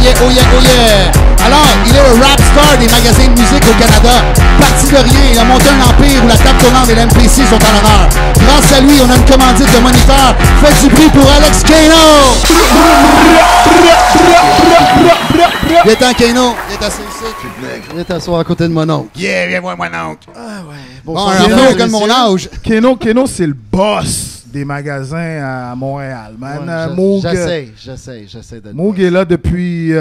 yeah, oh yeah, oh yeah. Alors, il est le rap star des magasins de musique au Canada. Parti de rien, il a monté un empire où la table tournante et l'MPC sont à l'honneur. Grâce à lui, on a une commandite de moniteur. Faites du bruit pour Alex Kano. Viens-t'en, Kano. Viens t'asseoir ici. Viens t'asseoir à côté de mon oncle. Yeah, viens-moi, mon oncle. Ah ouais. Bon, un peu de mon âge. Kano, c'est le boss des magasins à Montréal, man. J'essaie de... Moog est là depuis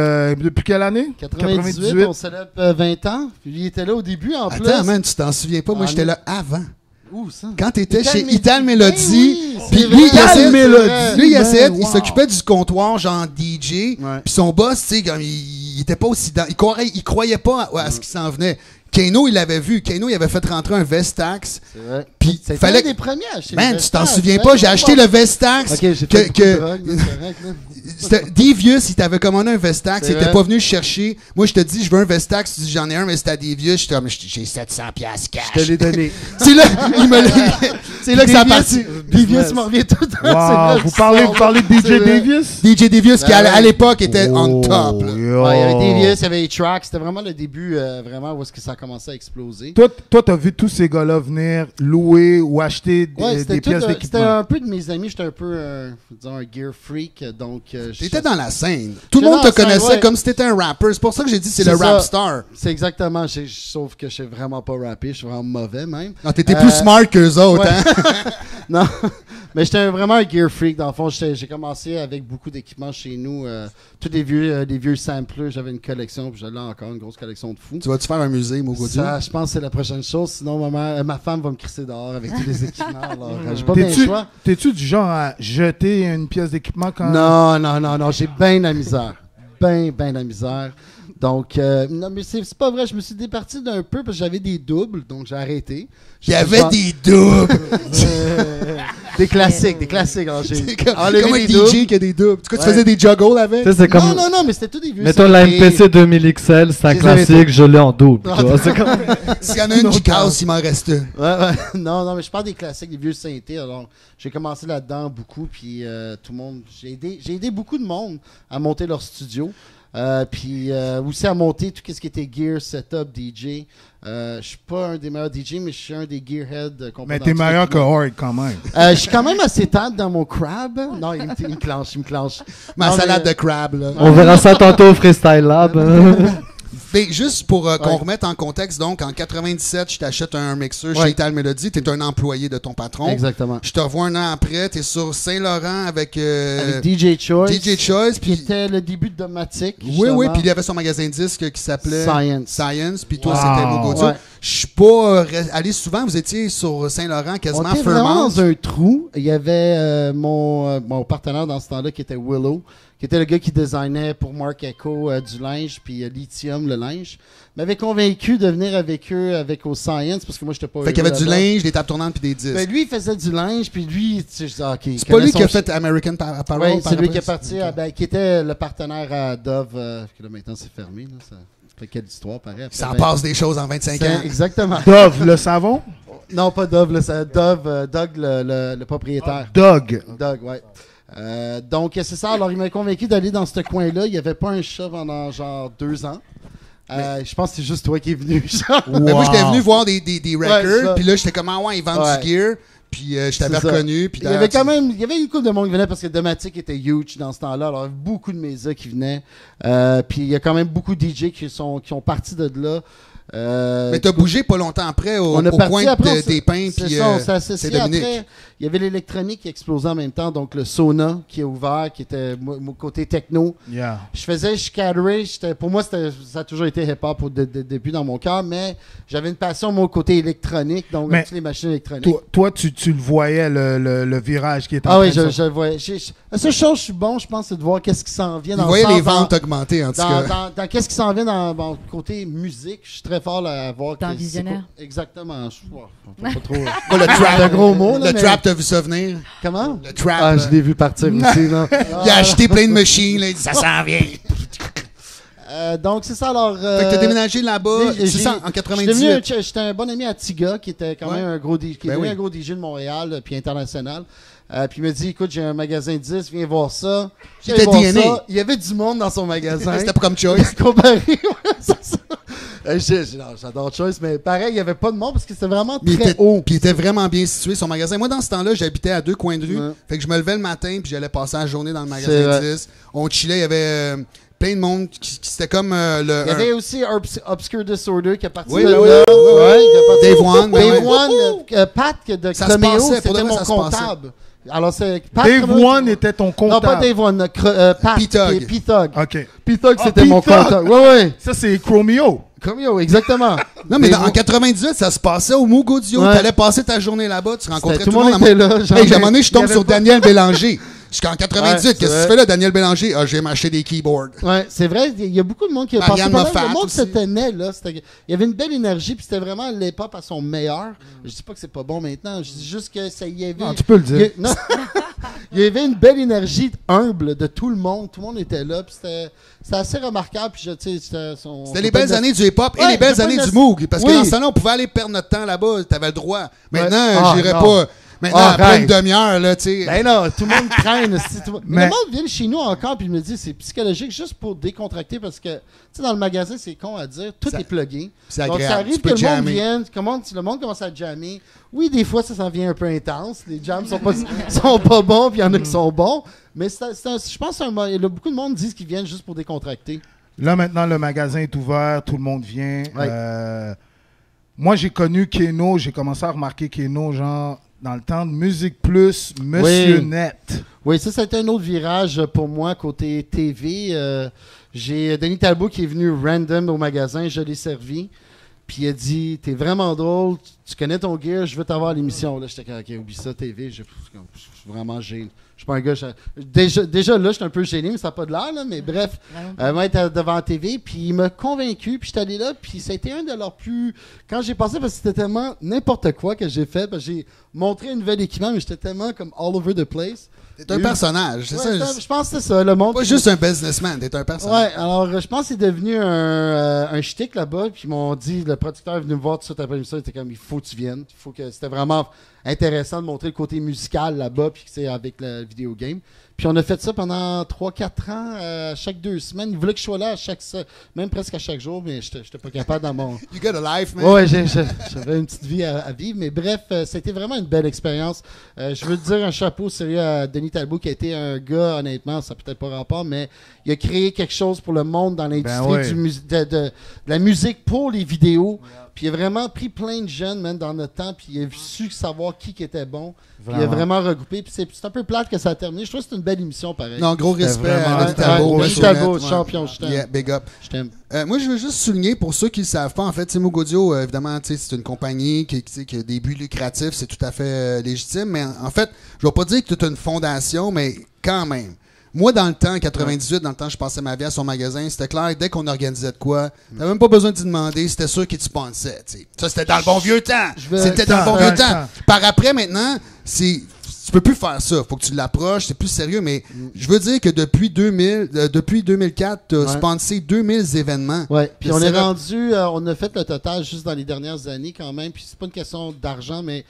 quelle année? 98, on célèbre 20 ans. Puis il était là au début, en plus. Attends, man, tu t'en souviens pas? Moi, j'étais là avant. Où ça? Quand t'étais chez Ital Melody, puis lui, il essayait, il s'occupait du comptoir, genre DJ, puis son boss, tu sais, il était pas aussi dans... Il croyait pas à ce qui s'en venait. Kano, il l'avait vu. Kano, il avait fait rentrer un Vestax. C'est vrai. Puis c'était un des premiers à acheter. Man, tu t'en souviens pas? J'ai acheté le Vestax. Ok, j'ai fait de drogue, Devious, il t'avait commandé un Vestax, il était pas venu le chercher. Moi, je te dis, je veux un Vestax, tu dis, j'en ai un, mais c'était à Devious. J'étais comme, j'ai 700$ cash. Je te l'ai donné. C'est là, c'est là que ça a parti. Devious m'en revient tout le temps. Wow. Vous parlez de DJ Devious? DJ Devious, qui à l'époque était on top. Il y avait Devious, il y avait les tracks. C'était vraiment le début, vraiment, où est-ce que ça a commencé à exploser. Toi, t'as vu tous ces gars-là venir louer ou acheter des pièces d'équipement? C'était un peu de mes amis. J'étais un peu, disons, un gear freak, donc... T'étais dans la scène. Tout le monde te connaissait comme si t'étais un rapper. C'est pour ça que j'ai dit c'est le rap star. C'est exactement. Sauf que je sais vraiment pas rapper. Je suis vraiment mauvais même. Non, t'étais plus smart qu'eux autres, hein? Non, mais j'étais vraiment un gear freak. Dans le fond, j'ai commencé avec beaucoup d'équipements chez nous. Tous des vieux samplers. J'avais une collection. Puis j'avais encore une grosse collection de fous. Tu vas-tu faire un musée, Mogodio? Ça, je pense que c'est la prochaine chose. Sinon, ma femme va me crisser dehors avec tous les équipements. Alors, j'ai pas bien le choix. T'es-tu du genre à jeter une pièce d'équipement quand... Non. J'ai bien la misère. Ben la misère. Donc, non, mais c'est pas vrai. Je me suis départi d'un peu parce que j'avais des doubles, donc j'ai arrêté. Il y avait des doubles! Des classiques. Alors, c'est comme un DJ qui a des doubles. Tu faisais des juggles avec? Non, mais c'était tout des vieux. Mettons la MPC 2000 XL, c'est un classique, je l'ai en double. S'il y en a une qui casse, il m'en reste une. Ouais. Non, mais je parle des classiques, des vieux synthés. Alors, j'ai commencé là-dedans beaucoup, puis tout le monde... J'ai aidé beaucoup de monde à monter leur studio. Puis aussi à monter tout ce qui était gear, setup, DJ. Je suis pas un des meilleurs DJ, mais je suis un des gearheads. Mais t'es meilleur que Horde quand même. Je suis quand même assez tendre dans mon crab. Non, il me clenche. Ma salade de crab, là. On verra ça tantôt au Freestyle Lab. Mais juste pour qu'on remette en contexte, donc, en 97, je t'achète un mixeur chez Ital Melody. T'es un employé de ton patron. Exactement. Je te revois un an après. T'es sur Saint-Laurent avec DJ Choice. DJ Choice. Qui était le début de Domatic. Oui. Puis il y avait son magasin de disques qui s'appelait Science. Puis toi, c'était Mogodio. Ouais. Je suis pas allé souvent. Vous étiez sur Saint-Laurent, quasiment On était vraiment dans un trou. Il y avait mon partenaire dans ce temps-là qui était Willow, qui était le gars qui designait pour Marc Echo du linge, puis Lithium, le linge, m'avait convaincu de venir avec eux, avec Science, parce que moi, j'étais pas... Fait qu'il y avait du linge, des tables tournantes, puis des disques. Ben, lui, il faisait du linge, puis lui, je disais, OK. C'est pas lui qui a fait American Apparel? Oui, c'est lui qui est parti, qui était le partenaire à Dove, que là, maintenant, c'est fermé, là, ça fait quelle histoire, pareil. Ça en passe des choses en 25 ans. Exactement. Dove, le savon? Non, pas Dove, Doug, le propriétaire. Doug, ouais. Donc, c'est ça. Alors, il m'a convaincu d'aller dans ce coin-là. Il n'y avait pas un chat pendant genre 2 ans. Je pense que c'est juste toi qui es venu. Wow. Mais moi, j'étais venu voir des records. Puis là, j'étais comme, ils vendent du gear. Puis je t'avais reconnu. Puis il y avait une couple de monde qui venait parce que Domatic était huge dans ce temps-là. Alors, il y avait beaucoup de médias qui venaient. Puis il y a quand même beaucoup de DJ qui sont partis de là. Mais t'as bougé pas longtemps après au coin des pins. C'est ça, on s'est associé après. Il y avait l'électronique qui explosait en même temps, donc le Sona qui est ouvert, qui était mon côté techno. Yeah. Je cadrais, pour moi ça a toujours été hip-hop depuis dans mon cœur, mais j'avais une passion mon côté électronique, donc toutes les machines électroniques. Toi tu le voyais le virage qui est en train de je le voyais. La seule chose je suis bon, je pense, c'est de voir qu'est-ce qui s'en vient dans le voyais les ventes augmenter en tout cas. Dans qu'est-ce qui s'en vient dans mon côté musique, je suis très fort à voir. Dans visionnaire. Exactement. Pas trop. Le trap, un gros mot. Le trap, t'as vu ça venir? Comment? Le trap. Je l'ai vu partir aussi. Là. Il a acheté plein de machines. Là, il dit ça s'en vient. Donc, c'est ça. Alors. Fait que t'as déménagé là-bas. C'est ça, en 98. J'étais un bon ami à Tiga, qui était quand même un gros DJ, un gros DJ de Montréal, puis international. Puis il me dit, écoute, j'ai un magasin de disques, viens voir ça. C'était DNA. Il y avait du monde dans son magasin. C'était pas comme Choice. Comparé, j'adore Choice, mais pareil, il n'y avait pas de monde parce que c'était vraiment très haut. Puis il était vraiment bien situé, son magasin. Moi, dans ce temps-là, j'habitais à 2 coins de rue. Fait que je me levais le matin, puis j'allais passer la journée dans le magasin de disques. On chillait, il y avait plein de monde qui c'était comme le. Il y avait aussi Obscure Disorder qui est parti de là. Dave One. Dave One, Pat de Chroméo, c'était mon comptable. Alors, Dave One était ton comptable. Non, pas Dave One, Pat. P-Tug. OK. P-Tug, c'était mon comptable. Ouais. Ça, c'est Chromeo. Chromeo, exactement. Non, mais en 98, ça se passait au Mugodio. T'allais passer ta journée là-bas, tu rencontrais tout le monde. Était là. À un moment donné, je tombe sur Daniel Bélanger. Jusqu'en 98, qu'est-ce que tu fais là, Daniel Bélanger? Ah, j'ai m'acheté des keyboards. Ouais, c'est vrai, il y a beaucoup de monde qui a passé par là. Le monde se tenait, là. Il y avait une belle énergie, puis c'était vraiment l'hip-hop à son meilleur. Je dis pas que c'est pas bon maintenant, je dis juste que ça y avait... Non, tu peux le dire. Il y avait une belle énergie humble de tout le monde. Tout le monde était là, puis c'était assez remarquable. Puis c'était les belles années du hip-hop et les belles années du Moog. Parce que dans ce temps-là, on pouvait aller perdre notre temps là-bas. T'avais le droit. Maintenant, j'irais pas... Maintenant, après une demi-heure, là, tu sais. Ben non, tout le monde traîne. Mais le monde vient chez nous encore, puis je me dis, c'est psychologique juste pour décontracter, parce que, tu sais, dans le magasin, c'est con à dire, tout est plugué. C'est agréable. Donc, ça arrive que le monde vienne, le monde commence à jammer. Oui, des fois, ça s'en vient un peu intense. Les jams sont pas bons, puis il y en a qui sont bons. Mais je pense que beaucoup de monde disent qu'ils viennent juste pour décontracter. Là, maintenant, le magasin est ouvert, tout le monde vient. Ouais. Moi, j'ai connu Keno, j'ai commencé à remarquer Keno, genre... dans le temps de Musique Plus, Monsieur Net. Oui, ça a été un autre virage pour moi côté TV. J'ai Denis Talbot qui est venu random au magasin, je l'ai servi. Puis il a dit, t'es vraiment drôle, tu connais ton gear, je veux t'avoir à l'émission. Là, j'étais comme, ok, oublie ça, TV, je suis vraiment gêné. Je suis pas un gars. Déjà là, je suis un peu gêné, mais ça n'a pas de l'air, là. Mais bref, moi, être devant la TV, puis il m'a convaincu, puis j'étais allé là, puis ça a été un de leurs plus. Quand j'ai passé, parce que c'était tellement n'importe quoi que j'ai fait, parce que j'ai montré un nouvel équipement, mais j'étais tellement comme all over the place. T'es un personnage, c'est ça? Je pense que c'est ça, le monde. Pas juste un businessman, t'es un personnage. Ouais, alors je pense que c'est devenu un shtick là-bas, puis ils m'ont dit, le producteur est venu me voir tout de suite après l'émission, il était comme, il faut que tu viennes. C'était vraiment intéressant de montrer le côté musical là-bas, puis c'est avec le vidéo game. Puis on a fait ça pendant 3-4 ans, chaque 2 semaines. Ils voulaient que je sois là même presque à chaque jour, mais j'étais pas capable dans mon... You got a life, man. Ouais, j'avais une petite vie à vivre, mais bref, c'était vraiment une belle expérience. Je veux te dire un chapeau sérieux à Denis Talbot, qui a été un gars, honnêtement, ça n'a peut-être pas rapport, mais il a créé quelque chose pour le monde dans l'industrie de la musique pour les vidéos. Puis il a vraiment pris plein de jeunes, même dans notre temps, puis il a su savoir qui était bon. Puis il a vraiment regroupé. Puis c'est un peu plate que ça a terminé. Je trouve que c'est une belle émission, pareil. Non, gros respect à Denis Talbot. Denis Talbot, champion, je t'aime. Yeah, big up. Je t'aime. Moi, je veux juste souligner, pour ceux qui ne le savent pas, en fait, Mugodio, évidemment, c'est une compagnie qui a des buts lucratifs, c'est tout à fait légitime. Mais en fait, je ne vais pas dire que tu as une fondation, mais quand même. Moi, dans le temps, en 98, dans le temps, je passais ma vie à son magasin. C'était clair, dès qu'on organisait de quoi, t'avais même pas besoin d'y demander, c'était sûr qu'il te sponsait. T'sais. Ça, c'était dans le bon vieux temps. C'était dans le bon vieux temps. Par après, maintenant, tu peux plus faire ça. Faut que tu l'approches, c'est plus sérieux. Mais je veux dire que depuis 2004, tu as sponsé 2000 événements. Ouais. Puis on est rendu, on a fait le total juste dans les dernières années quand même. Puis c'est pas une question d'argent, mais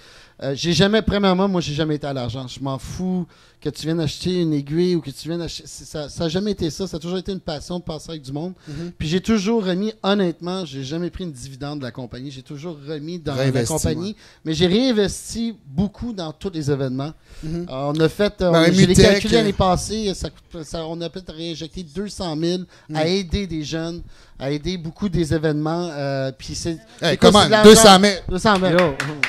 premièrement, moi, j'ai jamais été à l'argent. Je m'en fous que tu viennes acheter une aiguille ou que tu viennes acheter. Ça n'a jamais été ça. Ça a toujours été une passion de passer avec du monde. Puis j'ai toujours remis, honnêtement, j'ai jamais pris une dividende de la compagnie. J'ai toujours remis dans la compagnie. Mais j'ai réinvesti beaucoup dans tous les événements. On a fait, j'ai les calculés l'année passée, on a peut-être réinjecté 200 000 à aider des jeunes, à aider beaucoup des événements. Puis c'est comment? 200 000. 200 000.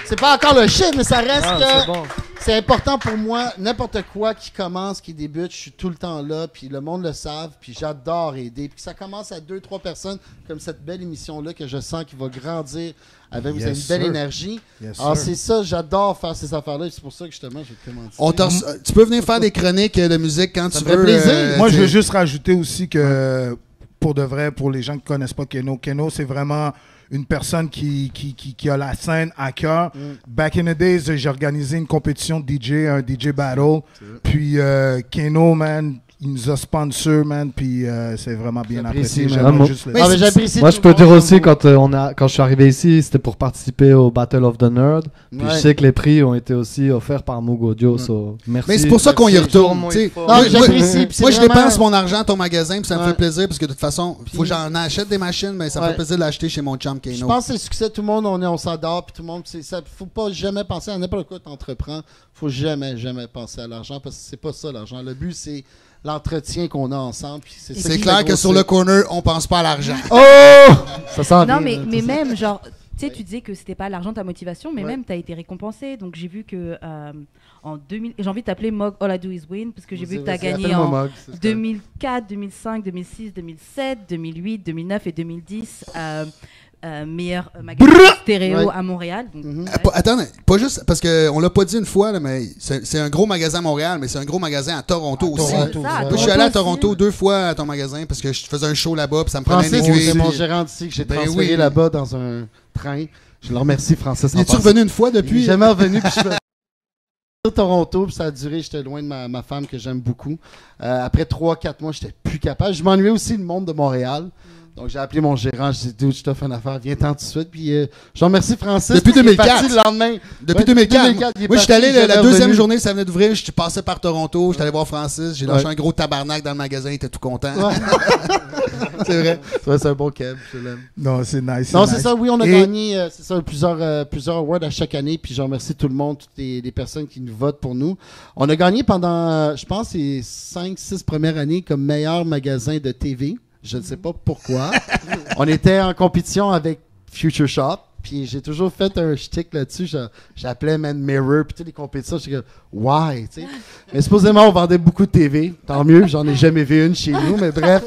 C'est pas encore le chiffre, mais ça reste que c'est important pour moi. N'importe quoi qui commence, qui débute, je suis tout le temps là, puis le monde le savent, puis j'adore aider. Puis ça commence à 2-3 personnes, comme cette belle émission-là que je sens qui va grandir avec une belle énergie. Alors c'est ça, j'adore faire ces affaires-là, et c'est pour ça que justement, je vais te commenter. Tu peux venir faire des chroniques de musique quand tu veux. Plaisir. Moi, je veux juste rajouter aussi que, pour de vrai, pour les gens qui ne connaissent pas Keno, c'est vraiment une personne qui a la scène à cœur. Back in the days, j'ai organisé une compétition de DJ, un DJ battle. Puis Keno, man, il nous a sponsor, man, puis c'est vraiment bien apprécié. J'apprécie. Moi, je peux dire aussi, quand je suis arrivé ici, c'était pour participer au Battle of the Nerd. Puis je sais que les prix ont été aussi offerts par Moog Audio. Merci. Mais c'est pour ça qu'on y retourne. Moi, je dépense mon argent à ton magasin, puis ça me fait plaisir, parce que de toute façon, il faut que j'en achète des machines, mais ça me fait plaisir de l'acheter chez mon chum Kano. Je pense que c'est le succès. Tout le monde, on s'adore, puis tout le monde, faut pas jamais penser à n'importe quoi que tu entreprends. Faut jamais penser à l'argent, parce que c'est pas ça l'argent. Le but, c'est l'entretien qu'on a ensemble. C'est clair que sur le corner, on pense pas à l'argent. Oh! Ça sent non, mais même, genre, tu sais, tu disais que c'était pas l'argent ta motivation, mais même tu as été récompensé. Donc j'ai vu que en 2000, j'ai envie de t'appeler Mog All I Do Is Win, parce que j'ai vu que tu as gagné en 2004, 2005, 2006, 2007, 2008, 2009 et 2010. Meilleur magasin stéréo à Montréal. Donc, Attends, pas juste parce qu'on l'a pas dit une fois, là, mais c'est un gros magasin à Montréal, mais c'est un gros magasin à Toronto aussi. Je suis allé à Toronto 2 fois à ton magasin parce que je faisais un show là-bas, puis ça me prenait une aiguille. C'est mon gérant ici que j'ai transféré là-bas dans un train. Je le remercie, Francis. Es-tu revenu une fois depuis? Il n'est jamais revenu, puis je suis à Toronto, puis ça a duré, j'étais loin de ma femme que j'aime beaucoup. Après 3-4 mois, j'étais plus capable. Je m'ennuyais aussi le monde de Montréal. Donc, j'ai appelé mon gérant, j'ai dit, dude, je te fais une affaire, viens-t'en tout de suite. Puis, je remercie Francis. Depuis 2004. Le lendemain. Depuis 2004. Moi, je suis allé la deuxième journée, ça venait d'ouvrir, je passais par Toronto, j'étais allé voir Francis, j'ai lâché un gros tabarnak dans le magasin, il était tout content. Ouais. C'est vrai. C'est un bon keb, je l'aime. Non, c'est nice. Non, c'est ça, oui, on a gagné plusieurs awards à chaque année, puis je remercie tout le monde, toutes les personnes qui nous votent pour nous. On a gagné pendant, je pense, les 5-6 premières années comme meilleur magasin de TV. Je ne sais pas pourquoi. On était en compétition avec Future Shop. Puis j'ai toujours fait un shtick là-dessus. J'appelais Man Mirror. Puis toutes les compétitions, j'étais comme, why? T'sais? Mais supposément, on vendait beaucoup de TV. Tant mieux, j'en ai jamais vu une chez nous. Mais bref.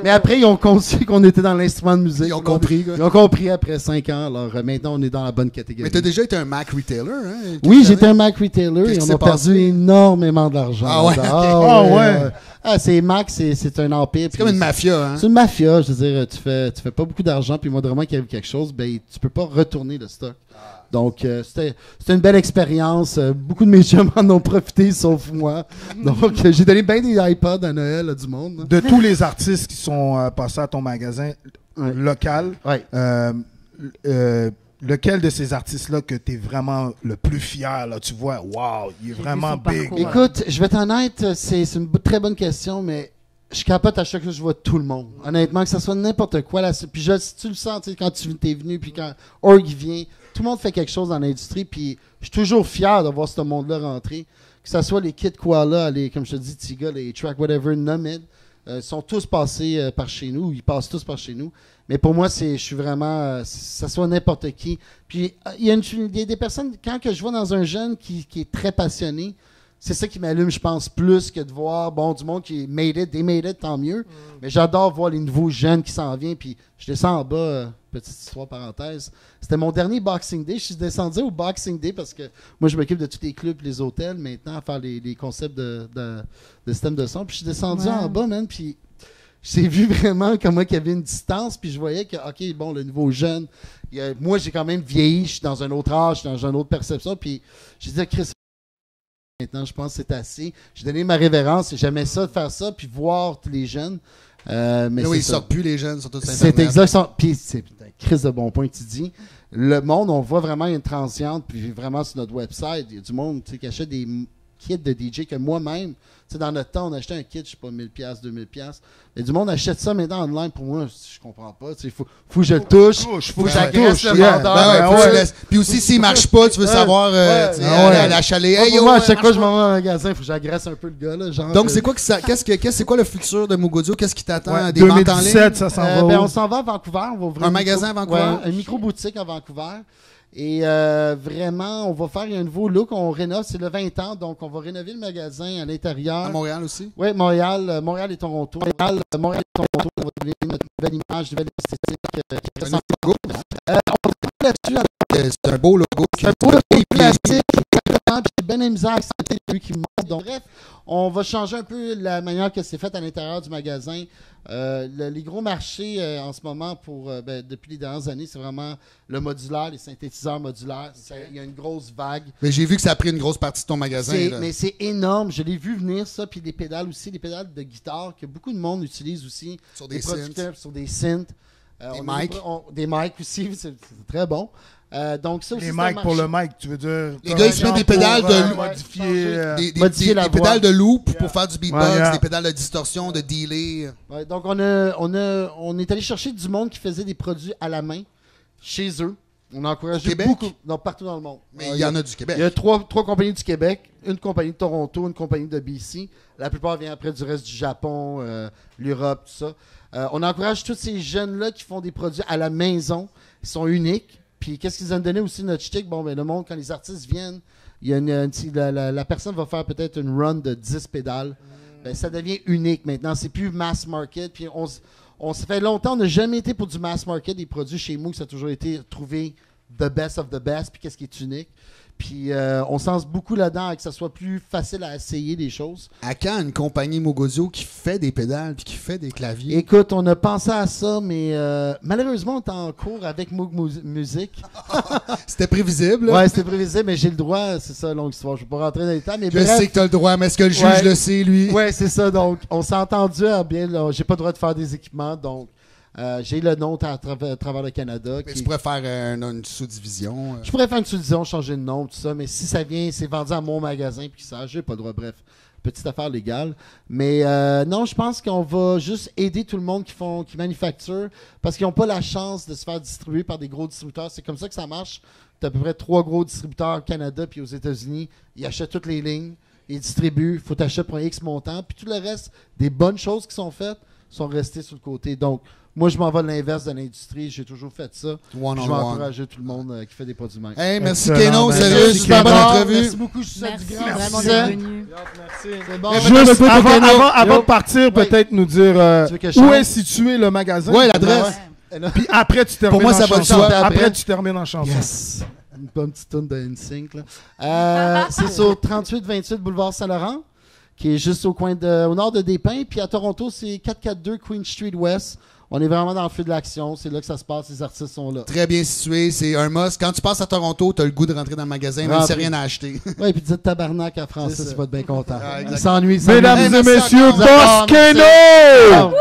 Mais après, ils ont conçu qu'on était dans l'instrument de musique. Ils ont compris. Ils ont compris après 5 ans. Alors maintenant, on est dans la bonne catégorie. Mais tu as déjà été un Mac retailer, hein? Oui, j'étais un Mac retailer. Et on a perdu énormément d'argent. Ah ouais? C'est Mac, c'est un empire. C'est comme une mafia, hein? C'est une mafia. Je veux dire, tu fais pas beaucoup d'argent. Puis moi, vraiment, qu'il y avait quelque chose, ben, tu peux pas retourner le stock. Donc, c'était une belle expérience. Beaucoup de mes chums en ont profité, sauf moi. Donc, j'ai donné bien des iPods à Noël à du monde. De tous les artistes qui sont passés à ton magasin local, lequel de ces artistes-là que tu es vraiment le plus fier, là, tu vois, wow, il est vraiment big. Écoute, je vais être honnête, c'est une très bonne question, mais je capote à chaque fois que je vois tout le monde. Honnêtement, que ce soit n'importe quoi. Là, puis si tu le sens, quand tu es venu, puis quand Org vient, tout le monde fait quelque chose dans l'industrie, puis je suis toujours fier de voir ce monde-là rentrer. Que ce soit les Kid Koala, comme je te dis, Tiga, les Track Whatever, Nomad, sont tous passés par chez nous, ils passent tous par chez nous. Mais pour moi, je suis vraiment, ça soit n'importe qui. Puis il y a des personnes, quand que je vois dans un jeune qui est très passionné, c'est ça qui m'allume, je pense, plus que de voir du monde qui made it, tant mieux. Mais j'adore voir les nouveaux jeunes qui s'en viennent. Puis je descends en bas, petite histoire parenthèse. C'était mon dernier Boxing Day. Je suis descendu au Boxing Day parce que moi, je m'occupe de tous les clubs, les hôtels maintenant, à faire les concepts de système de son. Puis je suis descendu en bas, man. Puis j'ai vu vraiment comment il y avait une distance. Puis je voyais que, OK, bon, le nouveau jeune, moi, j'ai quand même vieilli. Je suis dans un autre âge, je suis dans une autre perception. Puis j'ai dit, Chris, maintenant, je pense que c'est assez. J'ai donné ma révérence et j'aimais ça de faire ça, puis voir tous les jeunes. Mais là, ils sortent plus, les jeunes, surtout sur Internet. C'est exact. Puis c'est une crise de bon point que tu dis. Le monde, on voit vraiment une transiente, puis vraiment sur notre website, il y a du monde qui achète des kits de DJ que moi-même, dans notre temps, on achetait un kit, je sais pas, 1000$, 2000$. Mais du monde achète ça maintenant online. Pour moi, je comprends pas. Il faut que je le touche. Faut que j'agresse le vendeur. Puis aussi, s'il marche pas, tu veux savoir la chalet. Moi, à chaque fois que je m'en vais dans un magasin, il faut que j'agresse un peu le gars. Là, genre, donc, c'est quoi le futur de Moog Audio? Qu'est-ce qui t'attend? Des 2017, ventes en ligne? Ça s'en va où? On s'en va à Vancouver. On va ouvrir un magasin à Vancouver? Un micro-boutique à Vancouver. Et vraiment, on va faire un nouveau look. On rénove, c'est le 20 ans, donc on va rénover le magasin à l'intérieur. À Montréal aussi? Oui, Montréal et Toronto. Montréal et Toronto, on va donner notre nouvelle image, nouvelle esthétique. C'est un beau logo. C'est un beau logo classique, puis bien la misère avec santé, lui qui monte. Donc, bref, on va changer un peu la manière que c'est fait à l'intérieur du magasin. Les gros marchés en ce moment, depuis les dernières années, c'est vraiment le modulaire, les synthétiseurs modulaires. Il y a une grosse vague. Mais j'ai vu que ça a pris une grosse partie de ton magasin. Mais c'est énorme. Je l'ai vu venir, ça. Puis les pédales aussi, les pédales de guitare que beaucoup de monde utilise aussi. Sur des synths. Sur des synths. Des mics. Des mics aussi, c'est très bon. Donc ça aussi, les mics pour le mic, tu veux dire. Les gars, ils se mettent des pédales de modifier des pédales de loop pour faire du beatbox, des pédales de distorsion, de delay. Ouais, donc on est allé chercher du monde qui faisait des produits à la main chez eux. On a encouragé beaucoup, partout dans le monde. Mais il y en a du Québec. Il y a trois compagnies du Québec, une compagnie de Toronto, une compagnie de BC. La plupart viennent après du reste du Japon, l'Europe, tout ça. On encourage tous ces jeunes-là qui font des produits à la maison. Ils sont uniques. Puis qu'est-ce qu'ils ont donné aussi notre shtick? Bon, le monde, quand les artistes viennent, il y a la personne va faire peut-être une run de 10 pédales. Ça devient unique maintenant. C'est plus mass market. Puis ça fait longtemps, on n'a jamais été pour du mass market. Des produits chez Moog, ça a toujours été trouver the best of the best. Puis qu'est-ce qui est unique. Puis on sens beaucoup là-dedans que ça soit plus facile à essayer des choses. À quand une compagnie Moog Audio qui fait des pédales puis qui fait des claviers? Écoute, on a pensé à ça, mais malheureusement, on est en cours avec Moog Music. C'était prévisible. Ouais, c'était prévisible, mais j'ai le droit. C'est ça, longue histoire. Je ne vais pas rentrer dans les temps. Mais je sais que tu as le droit, mais est-ce que le juge le sait, lui? Ouais, c'est ça. Donc, on s'est entendu. Bien, j'ai pas le droit de faire des équipements, donc... j'ai le nom à travers le Canada. Mais tu pourrais faire une sous-division. Je pourrais faire une sous-division, changer de nom, tout ça. Mais si ça vient, c'est vendu à mon magasin, puis ça, j'ai pas le droit. Bref, petite affaire légale. Mais non, je pense qu'on va juste aider tout le monde qui manufacture parce qu'ils n'ont pas la chance de se faire distribuer par des gros distributeurs. C'est comme ça que ça marche. Tu as à peu près 3 gros distributeurs au Canada puis aux États-Unis. Ils achètent toutes les lignes, ils distribuent. Il faut t'acheter pour un X montant. Puis tout le reste, des bonnes choses qui sont faites, sont restées sur le côté. Donc, moi, je m'en vais de l'inverse de l'industrie. J'ai toujours fait ça. Je vais encourager tout le monde qui fait des produits de même. Hey, merci Keno. Sérieux, super bonne entrevue. Merci beaucoup. Je suis vraiment bienvenue. Merci. C'est bon. Juste avant de partir, peut-être nous dire où est situé le magasin. Oui, l'adresse. Puis après, tu termines en chanson. Après, tu termines en chanson. Yes. Une bonne petite toune de NSYNC. C'est sur 38-28 Boulevard Saint-Laurent, qui est juste au nord de Despins. Puis à Toronto, c'est 442 Queen Street West. On est vraiment dans le feu de l'action. C'est là que ça se passe. Les artistes sont là. Très bien situé. C'est un must. Quand tu passes à Toronto, tu as le goût de rentrer dans le magasin, même si rien à acheter. Oui, puis dites tabarnak à Français, tu vas être bien content. Il s'ennuie. Mesdames et messieurs, Boss Keno!